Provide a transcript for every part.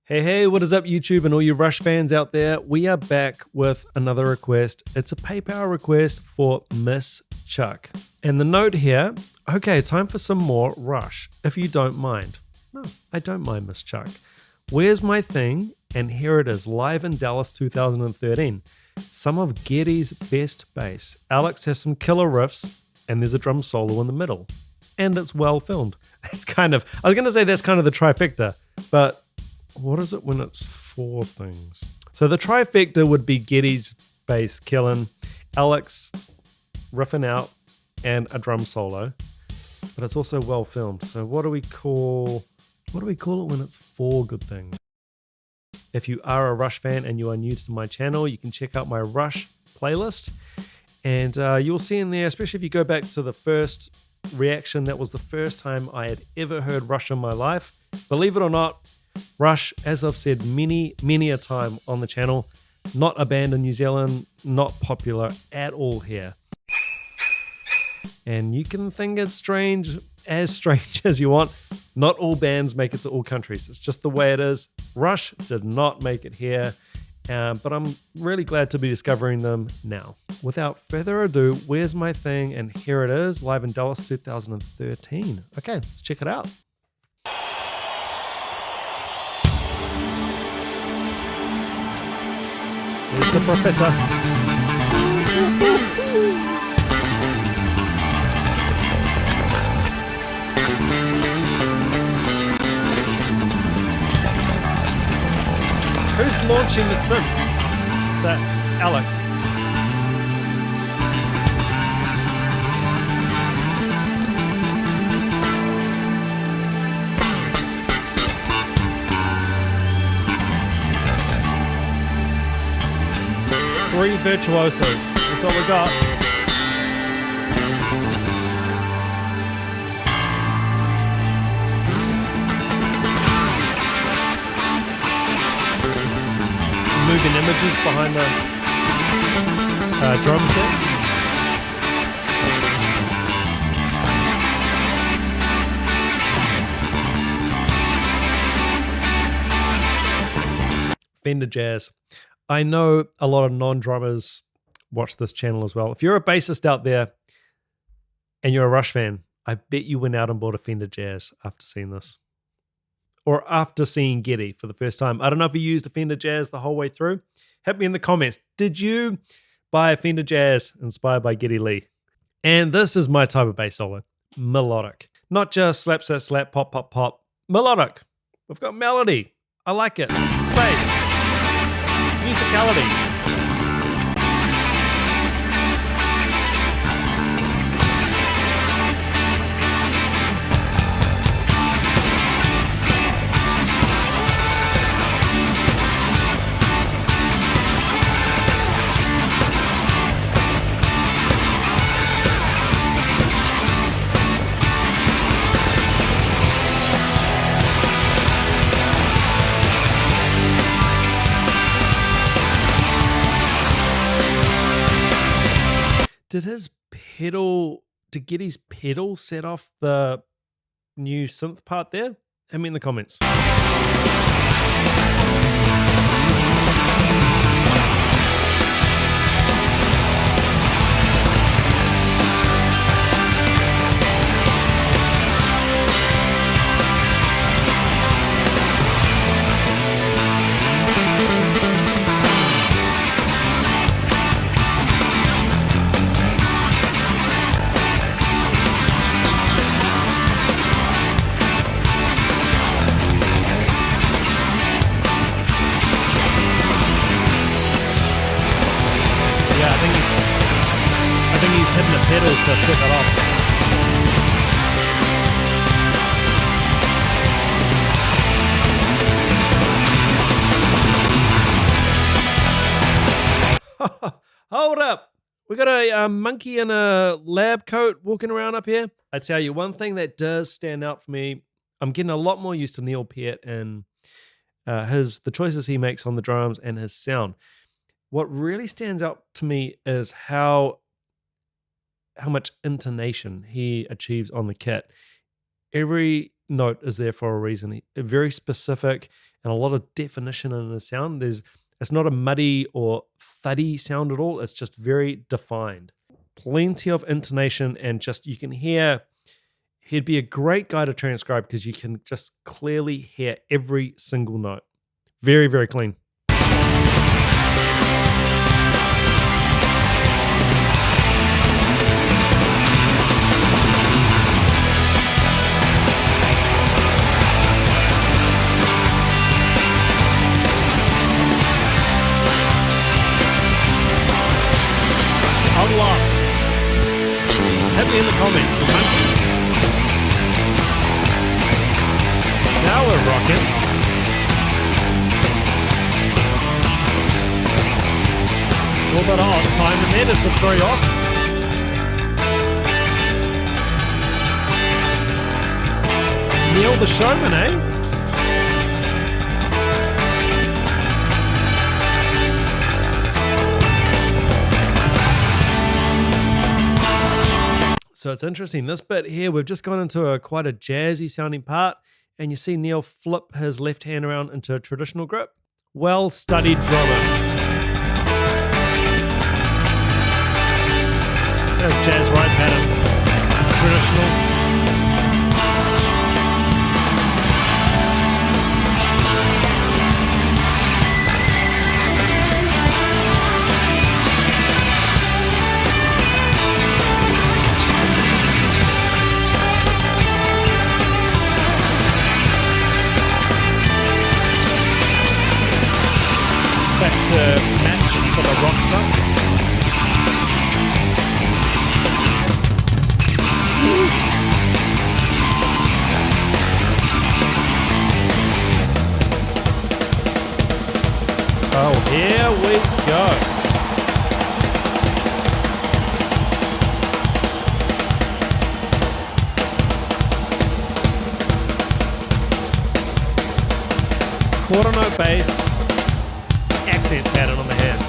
Hey, what is up, YouTube and all you Rush fans out there? We are back with another request. It's a PayPal request for Miss Chuck. And the note here, okay, time for some more Rush, if you don't mind. No, I don't mind, Miss Chuck. Where's my thing? And here it is, live in Dallas 2013. Some of Geddy's best bass. Alex has some killer riffs, and there's a drum solo in the middle. And it's well filmed. It's kind of, I was going to say that's kind of the trifecta, but what is it when it's four things? So the trifecta would be Geddy's bass killing, Alex riffing out, and a drum solo. But it's also well filmed. So what do we call it when it's four good things? If you are a Rush fan and you are new to my channel, you can check out my Rush playlist. And you'll see in there, especially if you go back to the first reaction, that was the first time I had ever heard Rush in my life. Believe it or not, Rush, as I've said many a time on the channel, not a band in New Zealand, not popular at all here. And you can think it's strange as you want. Not all bands make it to all countries. It's just the way it is. Rush did not make it here, but I'm really glad to be discovering them now. Without further ado, where's my thing? And here it is, live in Dallas 2013. Okay, let's check it out. Here's the professor. Who's launching the synth? Is that Alex? Three virtuosos. That's all we got. Moving images behind the drums there. Fender Jazz. I know a lot of non-drummers watch this channel as well. If you're a bassist out there and you're a Rush fan, I bet you went out and bought a Fender Jazz after seeing this. Or after seeing Geddy for the first time. I don't know if you used a Fender Jazz the whole way through. Hit me in the comments. Did you buy a Fender Jazz inspired by Geddy Lee? And this is my type of bass solo. Melodic. Not just slap, slap, slap, pop, pop, pop. Melodic. We've got melody. I like it. Space. Musicality. Did Geddy's pedal set off the new synth part there? Hit me in the comments. I think he's hitting the pedal to set that off. Hold up. We got a monkey in a lab coat walking around up here. I tell you, one thing that does stand out for me, I'm getting a lot more used to Neil Peart and the choices he makes on the drums and his sound. What really stands out to me is how much intonation he achieves on the kit. Every note is there for a reason. Very specific and a lot of definition in the sound. It's not a muddy or thuddy sound at all. It's just very defined. Plenty of intonation, and just you can hear. He'd be a great guy to transcribe because you can just clearly hear every single note. Very, very clean. I'm lost. Hit me in the comments. Now we're rocking. A little bit of odd time in there just to throw you off. Neil the Showman, eh? So it's interesting. This bit here, we've just gone into quite a jazzy sounding part. And you see Neil flip his left hand around into a traditional grip. Well-studied drummer. There's jazz right pattern. Traditional. That's matched for the rock stuff. Oh, here we go. Quarter note bass, accent pattern on the hands.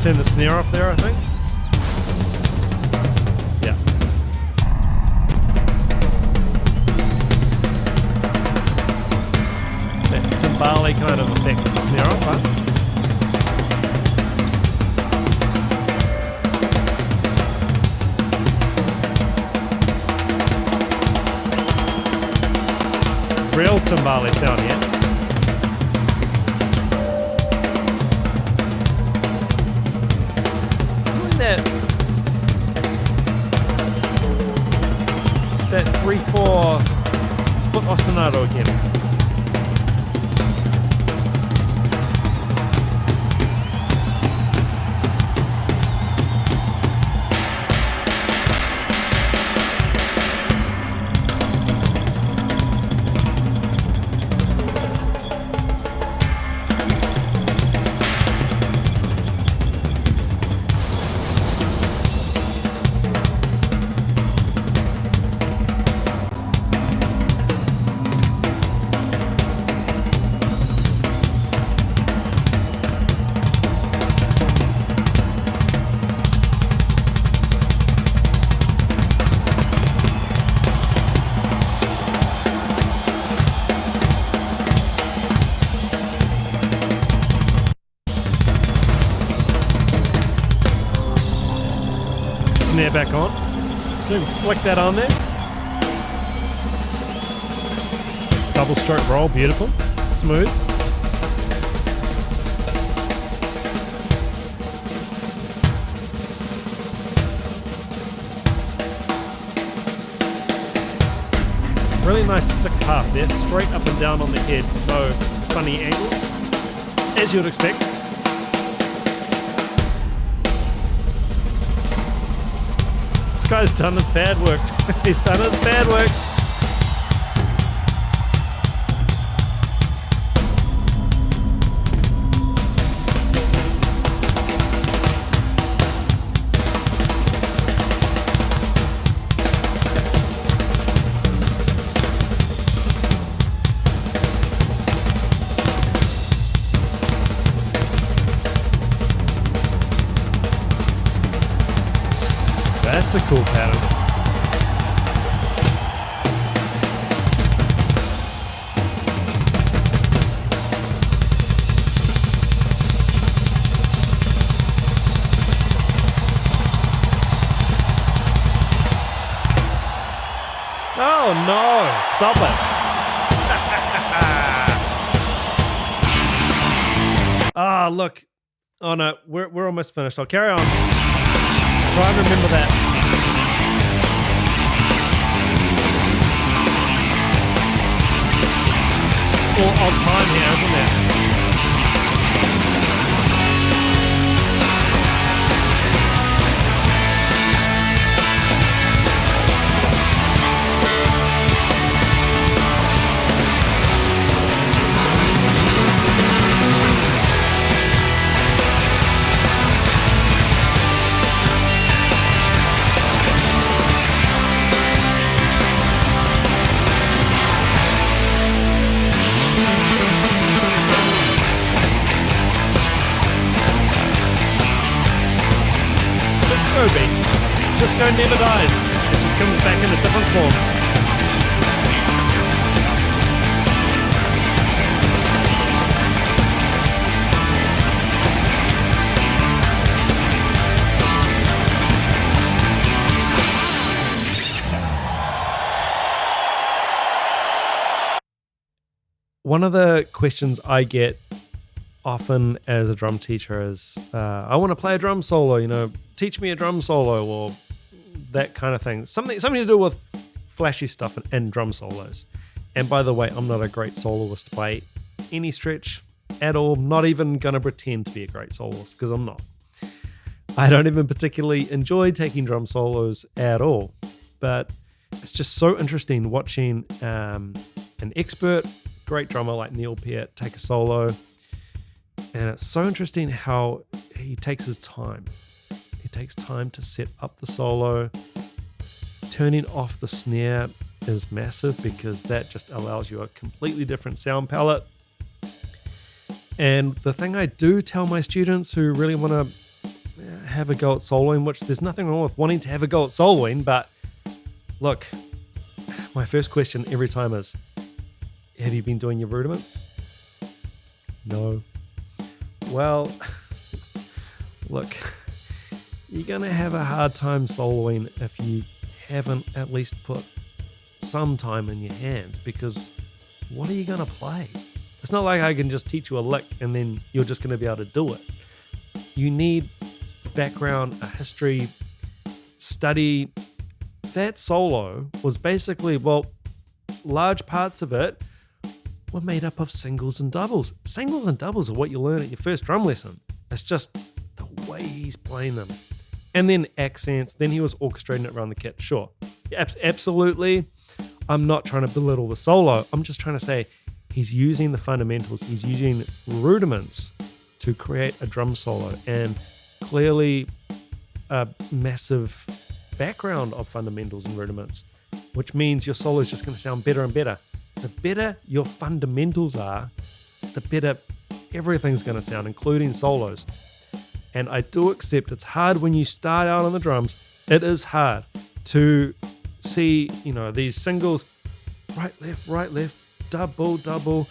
Turn the snare off there, I think. Yeah. That timbale kind of effect with the snare off, huh? Real timbale sound here. It's doing that 3/4 foot ostinato again. Snare back on. So flick that on there. Double stroke roll, beautiful. Smooth. Really nice stick path there, straight up and down on the head, no funny angles, as you would expect. This guy's done his bad work. He's done his bad work. That's a cool pattern. Oh no, stop it. Ah, look. Oh no, we're almost finished. I'll carry on. Try and remember that. All odd time here, isn't there? Disco never dies. It just comes back in a different form. One of the questions I get often as a drum teacher is, I want to play a drum solo, teach me a drum solo, or that kind of thing. Something to do with flashy stuff and drum solos. And by the way, I'm not a great soloist by any stretch at all. Not even going to pretend to be a great soloist, because I'm not. I don't even particularly enjoy taking drum solos at all. But it's just so interesting watching an expert, great drummer like Neil Peart take a solo. And it's so interesting how he takes his time. He takes time to set up the solo. Turning off the snare is massive, because that just allows you a completely different sound palette. And the thing I do tell my students who really want to have a go at soloing, which there's nothing wrong with wanting to have a go at soloing, but look, my first question every time is, have you been doing your rudiments? No. Well, look, you're going to have a hard time soloing if you haven't at least put some time in your hands, because what are you going to play? It's not like I can just teach you a lick and then you're just going to be able to do it. You need background, a history, study. That solo was basically, large parts of it were made up of singles and doubles. Singles and doubles are what you learn at your first drum lesson. It's just the way he's playing them. And then accents, then he was orchestrating it around the kit. Sure, absolutely. I'm not trying to belittle the solo. I'm just trying to say he's using the fundamentals. He's using rudiments to create a drum solo, and clearly a massive background of fundamentals and rudiments, which means your solo is just going to sound better and better. The better your fundamentals are, the better everything's going to sound, including solos. And I do accept it's hard when you start out on the drums. It is hard to see, these singles, right, left, double.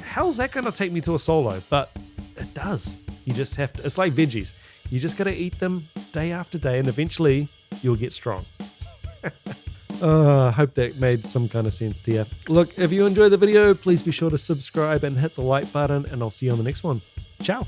How's that going to take me to a solo? But it does. You just have to, it's like veggies. You just got to eat them day after day, and eventually you'll get strong. I hope that made some kind of sense to you. Look, if you enjoyed the video, please be sure to subscribe and hit the like button, and I'll see you on the next one. Ciao.